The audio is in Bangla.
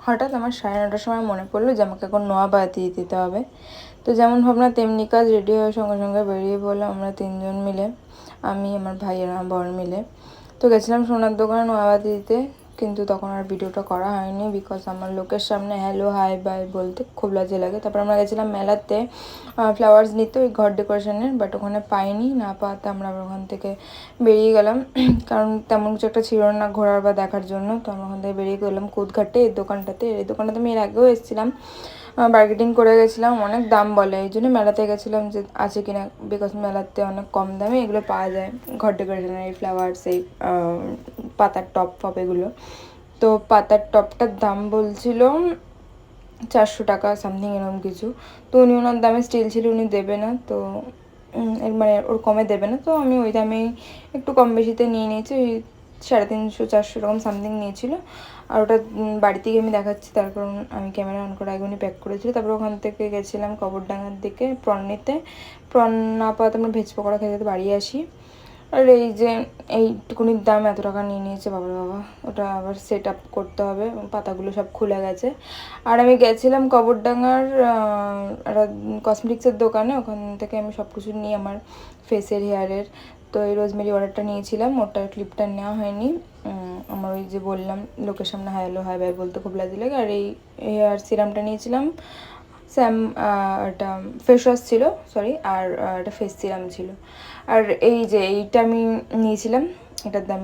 হঠাৎ আমার 9:30টার সময় মনে পড়লো যে আমাকে এখন নোয়াবাতি দিতে হবে। তো যেমন ভাবনা তেমনি কাজ, রেডি হয়ে সঙ্গে সঙ্গে বেরিয়ে পড়লাম আমরা 3জন মিলে, আমি, আমার ভাই আর আমার বর মিলে। তো গেছিলাম সোনার দোকানে নোয়াবাতি দিতে, কিন্তু তখন আর ভিডিওটা করা হয়নি বিকজ আমার লোকের সামনে হ্যালো হাই বাই বলতে খুব লজ্জা লাগে। তারপর আমরা গেছিলাম মেলাতে ফ্লাওয়ার্স নিতে, ওই ঘর ডেকোরেশনের, বাট ওখানে পাইনি, না পাওয়াতে আমরা ওখান থেকে বেরিয়ে গেলাম। কারণ তেমন কিছু একটা ছিল না ঘোরার বা দেখার জন্য। তো আমরা ওখান থেকে বেরিয়ে গেলাম কুদঘাটে, এই দোকানটাতে আমি এর আগেও এসেছিলাম, বার্গেটিং করে গেছিলাম, অনেক দাম বলে, এই জন্য মেলাতে গেছিলাম যে আছে কিনা, বিকজ মেলাতে অনেক কম দামে এগুলো পাওয়া যায়, ঘর ডেকোরেশনের এই ফ্লাওয়ার্স, এই পাতার টপ ফপ এগুলো। তো পাতার টপটার দাম বলছিল 400 টাকা সামথিং এরকম কিছু। তো উনি ওনার দামে স্টিল ছিল, উনি দেবে না, তো মানে ওর কমে দেবে না, তো আমি ওই দামেই একটু কম বেশিতে নিয়ে নিয়েছি, ওই 350-400 এরকম সামথিং নিয়েছিল। আর ওটা বাড়িতে গিয়ে আমি দেখাচ্ছি, তার কারণ আমি ক্যামেরা অন করে আগে উনি প্যাক করেছিল। তারপর ওখান থেকে গেছিলাম কবরডাঙ্গার দিকে প্রন নিতে। প্রন না পাওয়াতে আমরা ভেজ পকোড়া খেতে বাড়ি আসি। আর এই যে এইটুকুনির দাম এত টাকা নিয়ে নিয়েছে, বাবা বাবা, ওটা আবার সেট আপ করতে হবে, পাতাগুলো সব খুলে গেছে। আর আমি গেছিলাম কবরডাঙ্গার একটা কসমেটিক্সের দোকানে, ওখান থেকে আমি সব কিছু নিই আমার ফেসের হেয়ারের। তো এই রোজমেরি অর্ডারটা নিয়েছিলাম, ওটার ক্লিপটা নেওয়া হয়নি। আমার ওই যে বললাম লোকের সামনে হ্যালো হাই বাই বলতে খুব লাজ লাগে। আর এই হেয়ার সিরামটা নিয়েছিলাম, একটা ফেস ওয়াশ ছিল, সরি, আর একটা ফেস সিরাম ছিল। আর এই যে এইটা আমি নিয়েছিলাম, এটার দাম